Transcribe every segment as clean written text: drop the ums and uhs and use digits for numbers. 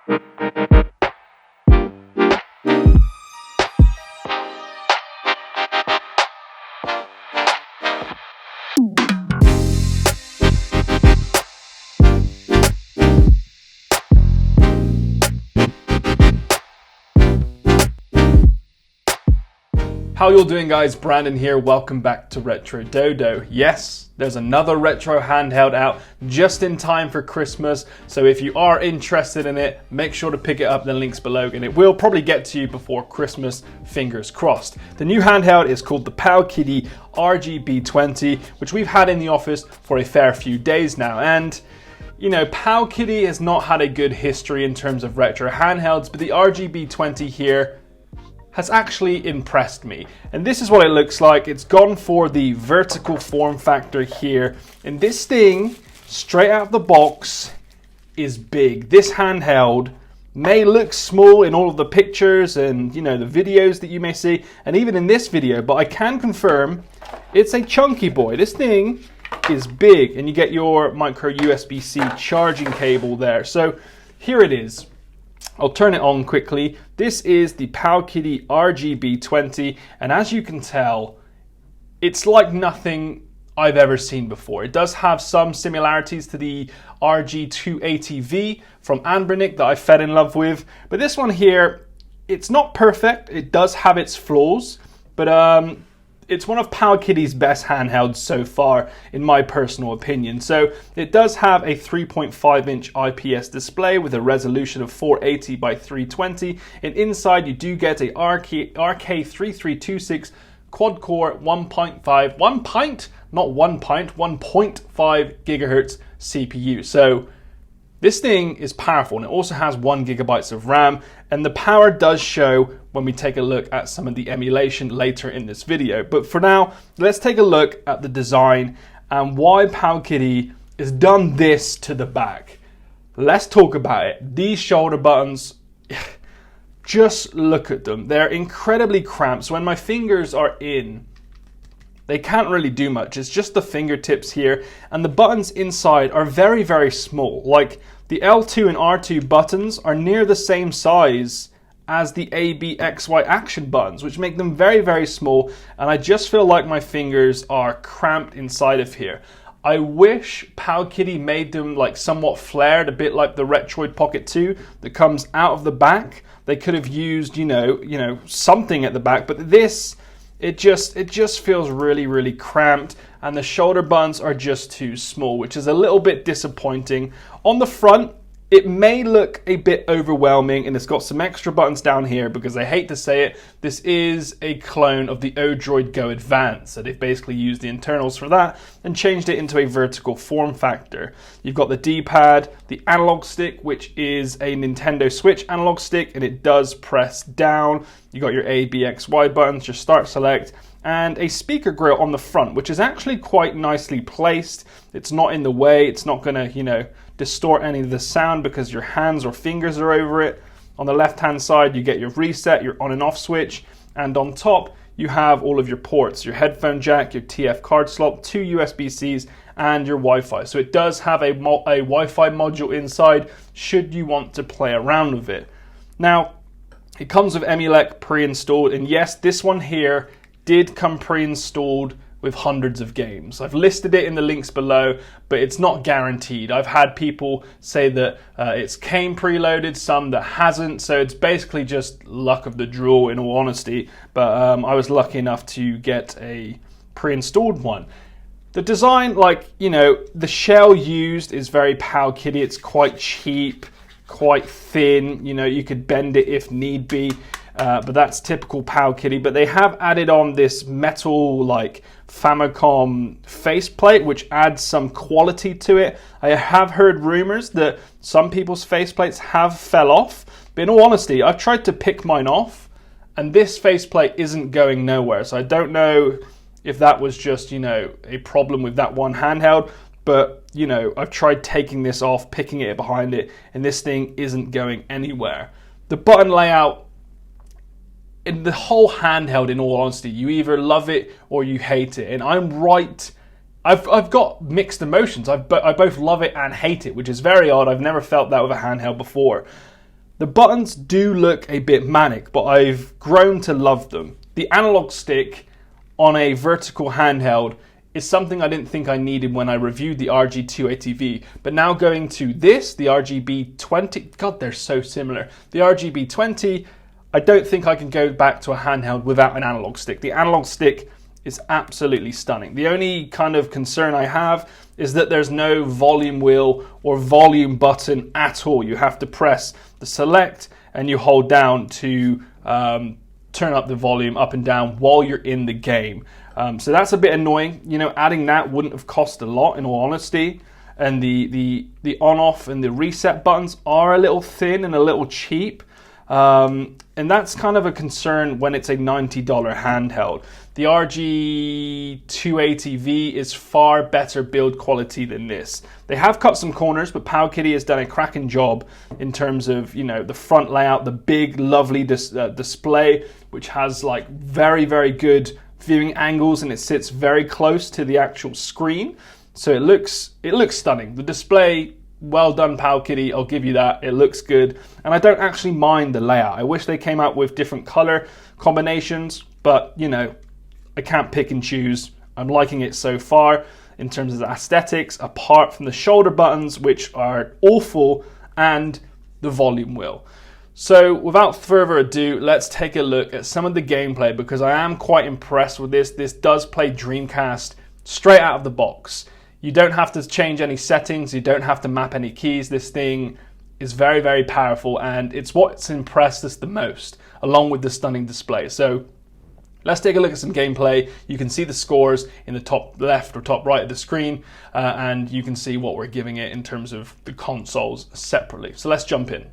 How y'all doing, guys? Brandon here. Welcome back to Retro Dodo. Yes, there's another retro handheld out just in time for Christmas. So if you are interested in it, make sure to pick it up. The link's below and it will probably get to you before Christmas, fingers crossed. The new handheld is called the Powkiddy RGB20, which we've had in the office for a fair few days now. And you know, Powkiddy has not had a good history in terms of retro handhelds, but the RGB20 here has actually impressed me. And this is what it looks like. It's gone for the vertical form factor here. And this thing, straight out of the box, is big. This handheld may look small in all of the pictures and, you know, the videos that you may see, and even in this video, but I can confirm it's a chunky boy. This thing is big, and you get your micro USB-C charging cable there. So here it is. I'll turn it on quickly. This is the Powkiddy RGB20, and as you can tell, it's like nothing I've ever seen before. It does have some similarities to the RG280V from Anbernic that I fell in love with, but this one here, it's not perfect. It does have its flaws, but it's one of Powkiddy's best handhelds so far, in my personal opinion. So it does have a 3.5-inch IPS display with a resolution of 480 by 320. And inside you do get a RK3326 quad-core 1.5 gigahertz CPU. So this thing is powerful, and it also has 1 GB of RAM, and the power does show when we take a look at some of the emulation later in this video. But for now, let's take a look at the design and why Powkiddy has done this to the back. Let's talk about it. These shoulder buttons, just look at them. They're incredibly cramped, so when my fingers are in, they can't really do much. It's just the fingertips here, and the buttons inside are very, very small. Like the L2 and R2 buttons are near the same size as the A, B, X, Y action buttons, which make them very, very small, and I just feel like my fingers are cramped inside of here. I wish Powkiddy made them like somewhat flared, a bit like the Retroid Pocket 2 that comes out of the back. They could have used, you know, something at the back, but this, it just feels really, really cramped, and the shoulder buttons are just too small, which is a little bit disappointing. On the front, it may look a bit overwhelming, and it's got some extra buttons down here because I hate to say it, this is a clone of the Odroid Go Advance. So they've basically used the internals for that and changed it into a vertical form factor. You've got the D-pad, the analog stick, which is a Nintendo Switch analog stick, and it does press down. You got your A, B, X, Y buttons, your start select, and a speaker grill on the front, which is actually quite nicely placed. It's not in the way. It's not going to, you know, distort any of the sound because your hands or fingers are over it. On the left-hand side, you get your reset, your on and off switch, and on top, you have all of your ports, your headphone jack, your TF card slot, 2 USB-Cs, and your Wi-Fi. So it does have a Wi-Fi module inside should you want to play around with it. Now, it comes with Emulec pre-installed, and yes, this one here did come pre-installed with hundreds of games. I've listed it in the links below, but it's not guaranteed. I've had people say that it's came preloaded, some that hasn't, so it's basically just luck of the draw in all honesty, but I was lucky enough to get a pre-installed one. The design, like, you know, the shell used is very Powkiddy. It's quite cheap, quite thin, you know, you could bend it if need be. But that's typical Powkiddy. But they have added on this metal, like, Famicom faceplate, which adds some quality to it. I have heard rumors that some people's faceplates have fell off. But in all honesty, I've tried to pick mine off, and this faceplate isn't going nowhere. So I don't know if that was just, you know, a problem with that one handheld. But, you know, I've tried taking this off, picking it behind it, and this thing isn't going anywhere. The button layout, in the whole handheld, in all honesty, you either love it or you hate it. And I'm right. I've got mixed emotions. I both love it and hate it, which is very odd. I've never felt that with a handheld before. The buttons do look a bit manic, but I've grown to love them. The analog stick on a vertical handheld is something I didn't think I needed when I reviewed the RG280V, but now going to this, the RGB20, God, they're so similar. The RGB20, I don't think I can go back to a handheld without an analog stick. The analog stick is absolutely stunning. The only kind of concern I have is that there's no volume wheel or volume button at all. You have to press the select and you hold down to turn up the volume up and down while you're in the game. So that's a bit annoying. You know, adding that wouldn't have cost a lot, in all honesty. And the on-off and the reset buttons are a little thin and a little cheap. And that's kind of a concern when it's a $90 handheld. The RG280V is far better build quality than this. They have cut some corners, but Powkiddy has done a cracking job in terms of, you know, the front layout, the big, lovely display, which has like very, very good viewing angles, and it sits very close to the actual screen. So it looks stunning. The display, well done, Powkiddy, I'll give you that. It looks good, and I don't actually mind the layout. I wish they came out with different color combinations, but you know, I can't pick and choose. I'm liking it so far in terms of the aesthetics, apart from the shoulder buttons, which are awful, and the volume wheel. So without further ado, let's take a look at some of the gameplay, because I am quite impressed with this. This does play Dreamcast straight out of the box. You don't have to change any settings, you don't have to map any keys. This thing is very, very powerful, and it's what's impressed us the most, along with the stunning display. So let's take a look at some gameplay. You can see the scores in the top left or top right of the screen, and you can see what we're giving it in terms of the consoles separately. So let's jump in.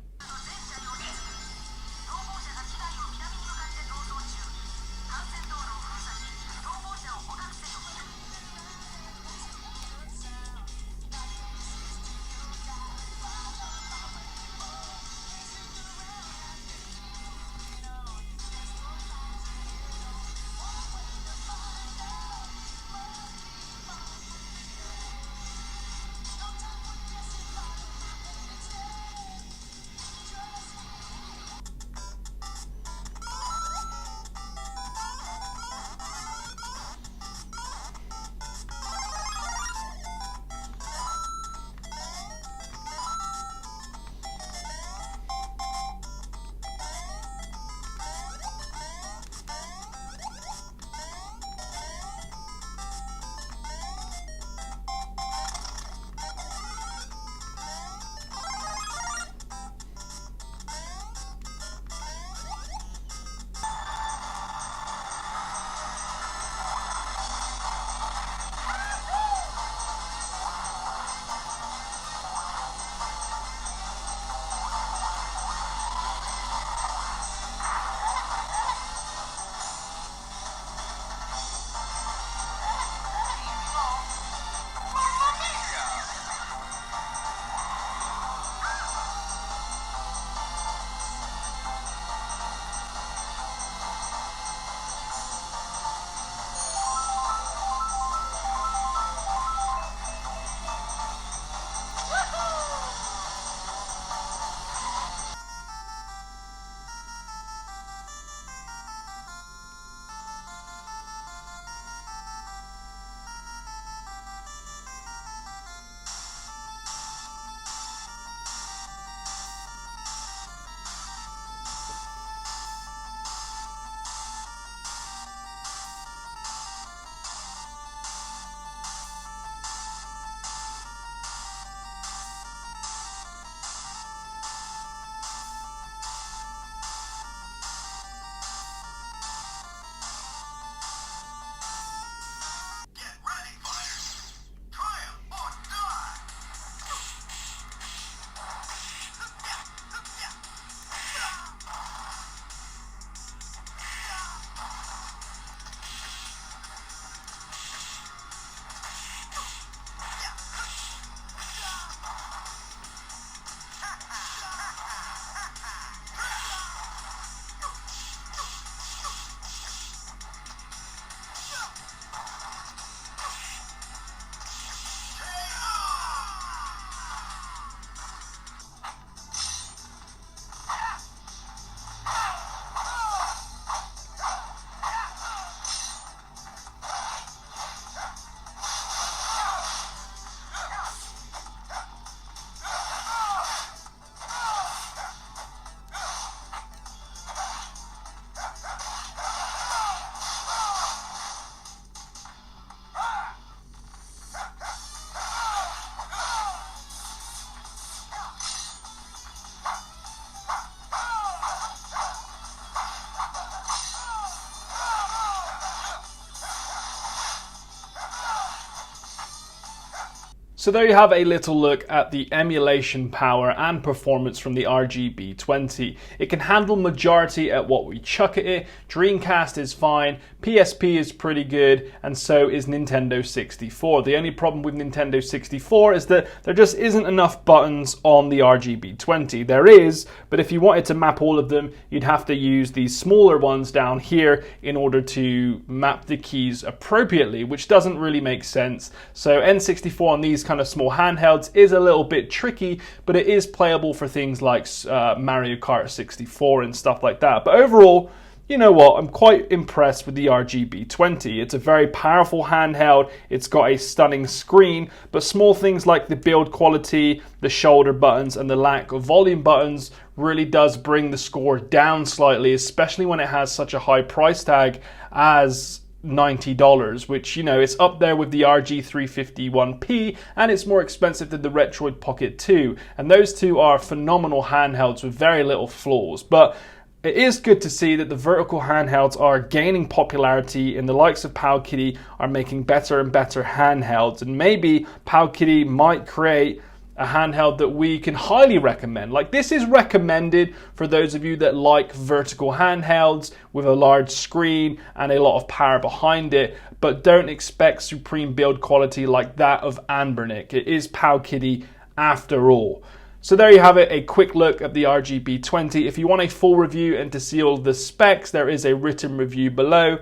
So there you have a little look at the emulation power and performance from the RGB20. It can handle majority at what we chuck at it. Dreamcast is fine, PSP is pretty good, and so is Nintendo 64. The only problem with Nintendo 64 is that there just isn't enough buttons on the RGB20. There is, but if you wanted to map all of them, you'd have to use these smaller ones down here in order to map the keys appropriately, which doesn't really make sense. So N64 on these kind of small handhelds is a little bit tricky, but it is playable for things like Mario Kart 64 and stuff like that. But overall, you know what, I'm quite impressed with the RGB20. It's a very powerful handheld, it's got a stunning screen, but small things like the build quality, the shoulder buttons, and the lack of volume buttons really does bring the score down slightly, especially when it has such a high price tag as $90, which, you know, it's up there with the RG351P, and it's more expensive than the Retroid Pocket 2, and those two are phenomenal handhelds with very little flaws. But it is good to see that the vertical handhelds are gaining popularity and the likes of Powkiddy are making better and better handhelds, and maybe Powkiddy might create a handheld that we can highly recommend. Like, this is recommended for those of you that like vertical handhelds with a large screen and a lot of power behind it, but don't expect supreme build quality like that of Anbernic. It is Powkiddy after all. So there you have it, a quick look at the RGB20. If you want a full review and to see all the specs, there is a written review below.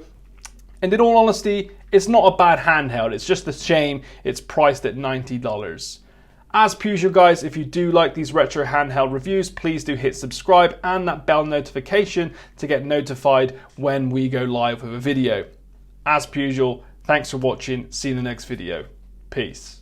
And in all honesty, it's not a bad handheld. It's just a shame it's priced at $90. As per usual, guys, if you do like these retro handheld reviews, please do hit subscribe and that bell notification to get notified when we go live with a video. As per usual, thanks for watching. See you in the next video. Peace.